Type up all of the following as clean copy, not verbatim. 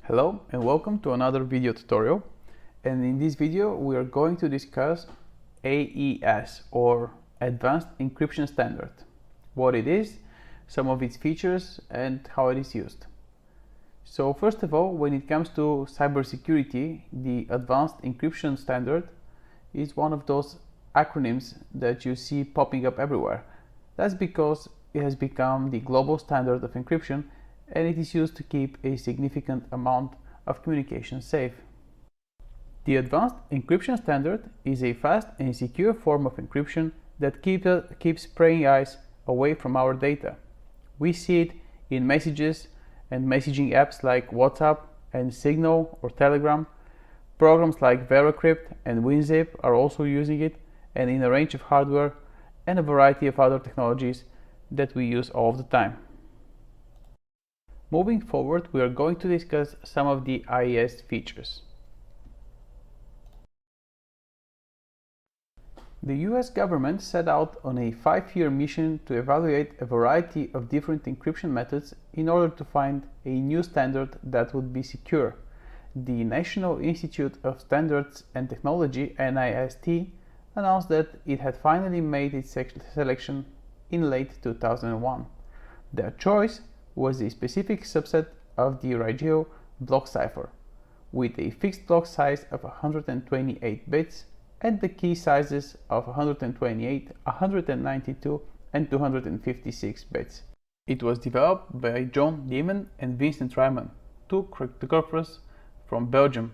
Hello and welcome to another video tutorial, and in this video we are going to discuss AES or Advanced Encryption Standard, what it is, some of its features and how it is used. So first of all, when it comes to cybersecurity, the Advanced Encryption Standard is one of those acronyms that you see popping up everywhere. That's because it has become the global standard of encryption and it is used to keep a significant amount of communication safe. The Advanced Encryption Standard is a fast and secure form of encryption that keeps prying eyes away from our data. We see it in messages and messaging apps like WhatsApp and Signal or Telegram. Programs like VeraCrypt and WinZip are also using it, and in a range of hardware and a variety of other technologies that we use all the time. Moving forward, we are going to discuss some of the AES features. The US government set out on a 5-year mission to evaluate a variety of different encryption methods in order to find a new standard that would be secure. The National Institute of Standards and Technology, NIST, announced that it had finally made its selection in late 2001. Their choice was a specific subset of the RIGO block cipher, with a fixed block size of 128 bits and the key sizes of 128, 192, and 256 bits. It was developed by John Diemen and Vincent Ryman, two cryptographers from Belgium.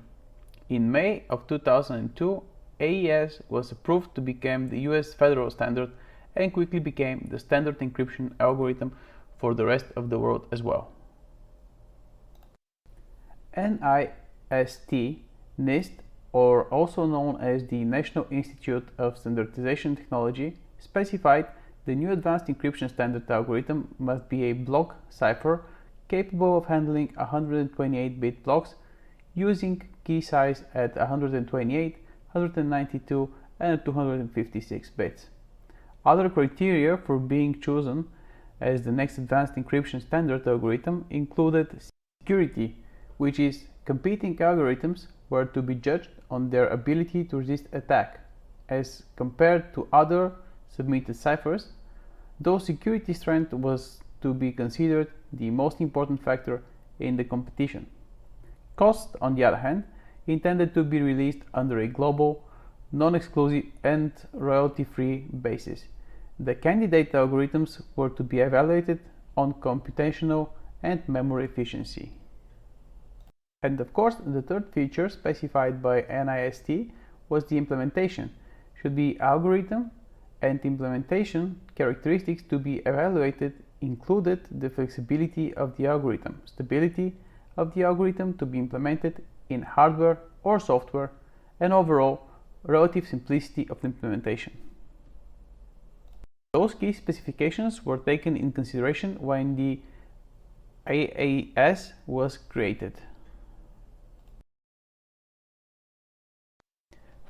In May of 2002, AES was approved to become the US federal standard and quickly became the standard encryption algorithm for the rest of the world as well. NIST, or also known as the National Institute of Standardization Technology, specified the new advanced encryption standard algorithm must be a block cipher capable of handling 128-bit blocks using key size at 128, 192, and 256 bits. Other criteria for being chosen as the next advanced encryption standard algorithm included security, which is competing algorithms were to be judged on their ability to resist attack. As compared to other submitted ciphers, though security strength was to be considered the most important factor in the competition. Cost, on the other hand, intended to be released under a global, non-exclusive and royalty-free basis. The candidate algorithms were to be evaluated on computational and memory efficiency. And of course, the third feature specified by NIST was the implementation. Should the algorithm and implementation characteristics to be evaluated included the flexibility of the algorithm, stability of the algorithm to be implemented in hardware or software, and overall relative simplicity of the implementation. Those key specifications were taken in consideration when the AES was created.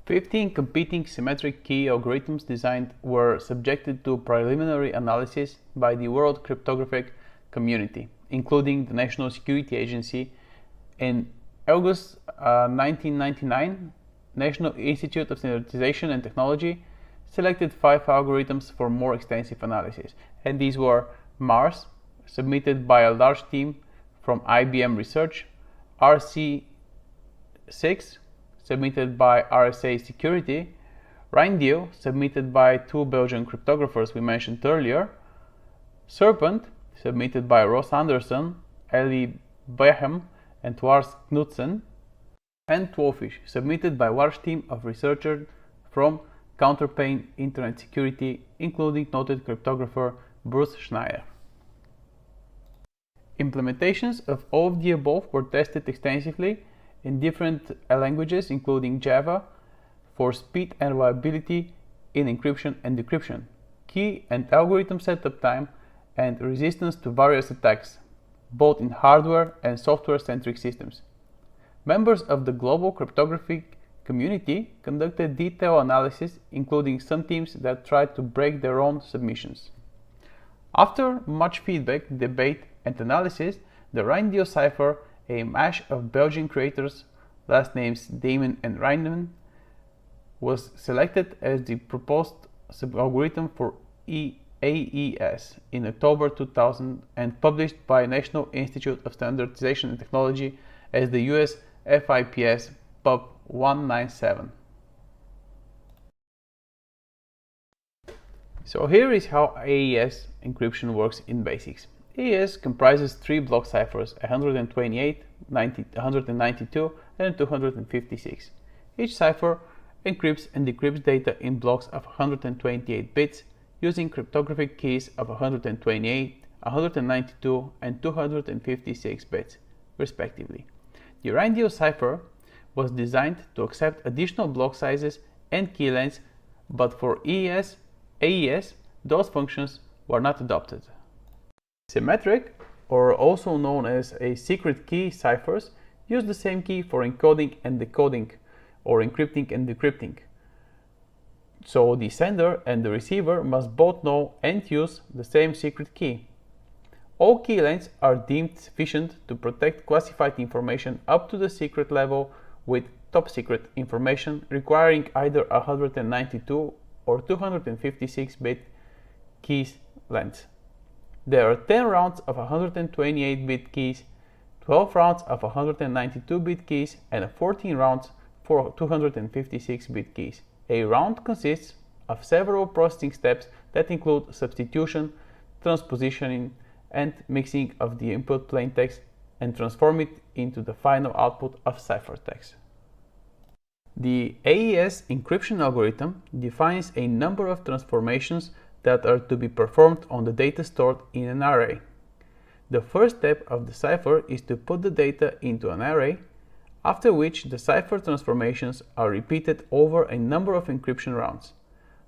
15 competing symmetric key algorithms designed were subjected to preliminary analysis by the World Cryptographic community, including the National Security Agency. In August 1999, National Institute of Standardization and Technology selected 5 algorithms for more extensive analysis, and these were MARS, submitted by a large team from IBM Research, RC6, submitted by RSA Security, Reindeer, submitted by 2 Belgian cryptographers we mentioned earlier, Serpent, submitted by Ross Anderson, Ellie Behem, and Lars Knudsen, and Twelfish, submitted by a large team of researchers from Counterpane Internet Security, including noted cryptographer Bruce Schneier. Implementations of all of the above were tested extensively in different languages, including Java, for speed and reliability in encryption and decryption, key and algorithm setup time, and resistance to various attacks, both in hardware and software-centric systems. Members of the global cryptographic community conducted detailed analysis, including some teams that tried to break their own submissions. After much feedback, debate, and analysis, the Reindeer cipher a mash of Belgian creators, last names Damon and Reinemann, was selected as the proposed sub-algorithm for AES in October 2000 and published by National Institute of Standardization and Technology as the US FIPS Pub 197. So here is how AES encryption works in basics. AES comprises three block ciphers, 128, 192 and 256. Each cipher encrypts and decrypts data in blocks of 128 bits using cryptographic keys of 128, 192 and 256 bits, respectively. The Reindeer cipher was designed to accept additional block sizes and key lengths, but for AES, those functions were not adopted. Symmetric, or also known as a secret key ciphers, use the same key for encoding and decoding, or encrypting and decrypting. So the sender and the receiver must both know and use the same secret key. All key lengths are deemed sufficient to protect classified information up to the secret level, with top secret information requiring either 192 or 256-bit keys length. There are 10 rounds of 128-bit keys, 12 rounds of 192-bit keys, and 14 rounds for 256-bit keys. A round consists of several processing steps that include substitution, transpositioning, and mixing of the input plaintext and transform it into the final output of ciphertext. The AES encryption algorithm defines a number of transformations that are to be performed on the data stored in an array. The first step of the cipher is to put the data into an array, after which the cipher transformations are repeated over a number of encryption rounds.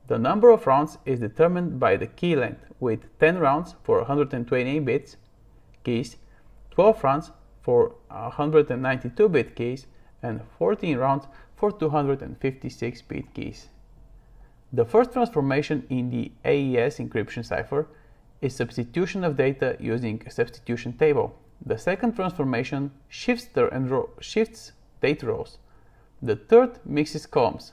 The number of rounds is determined by the key length, with 10 rounds for 128 bits keys, 12 rounds for 192-bit keys, and 14 rounds for 256-bit keys. The first transformation in the AES encryption cipher is substitution of data using a substitution table. The second transformation shifts data rows. The third mixes columns.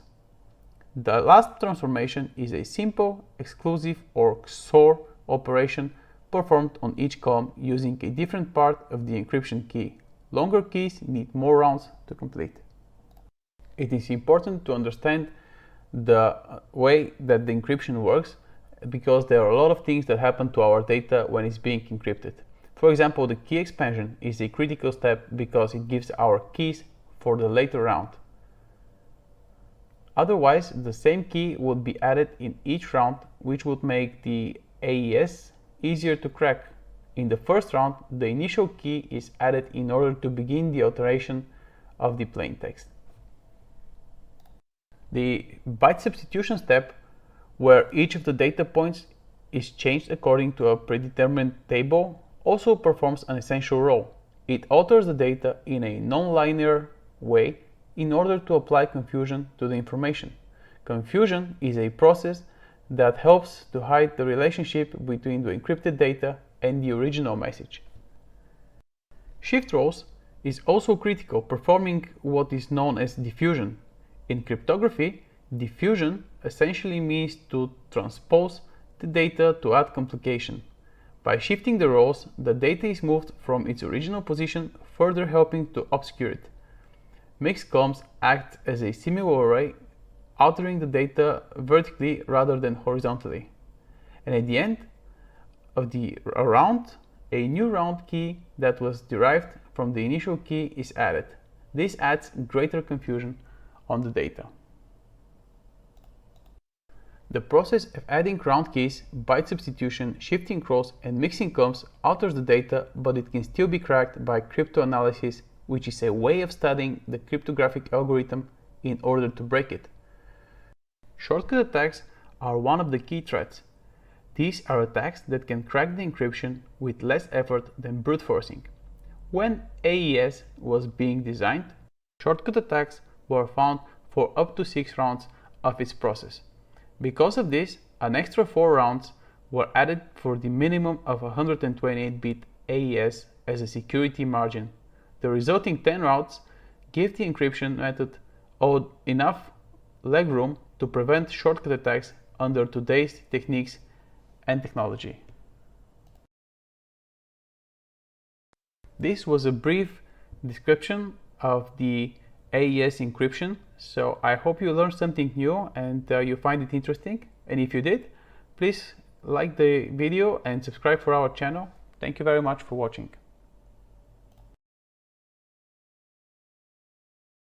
The last transformation is a simple, exclusive or XOR operation performed on each column using a different part of the encryption key. Longer keys need more rounds to complete. It is important to understand the way that the encryption works, because there are a lot of things that happen to our data when it's being encrypted. For example, the key expansion is a critical step because it gives our keys for the later round. Otherwise, the same key would be added in each round, which would make the AES easier to crack. In the first round, the initial key is added in order to begin the alteration of the plaintext. The byte substitution step, where each of the data points is changed according to a predetermined table, also performs an essential role. It alters the data in a non-linear way in order to apply confusion to the information. Confusion is a process that helps to hide the relationship between the encrypted data and the original message. Shift rows is also critical, performing what is known as diffusion. In cryptography, diffusion essentially means to transpose the data to add complication. By shifting the rows, the data is moved from its original position, further helping to obscure it. Mixed columns act as a similar array, altering the data vertically rather than horizontally. And at the end of the round, a new round key that was derived from the initial key is added. This adds greater confusion on the data. The process of adding round keys, byte substitution, shifting rows, and mixing columns alters the data, but it can still be cracked by cryptanalysis, which is a way of studying the cryptographic algorithm in order to break it. Shortcut attacks are one of the key threats. These are attacks that can crack the encryption with less effort than brute forcing. When AES was being designed, shortcut attacks were found for up to 6 rounds of its process. Because of this, an extra 4 rounds were added for the minimum of 128-bit AES as a security margin. The resulting 10 routes give the encryption method enough legroom to prevent shortcut attacks under today's techniques and technology. This was a brief description of the AES encryption, so I hope you learned something new and you find it interesting. And if you did, please like the video and subscribe for our channel. Thank you very much for watching.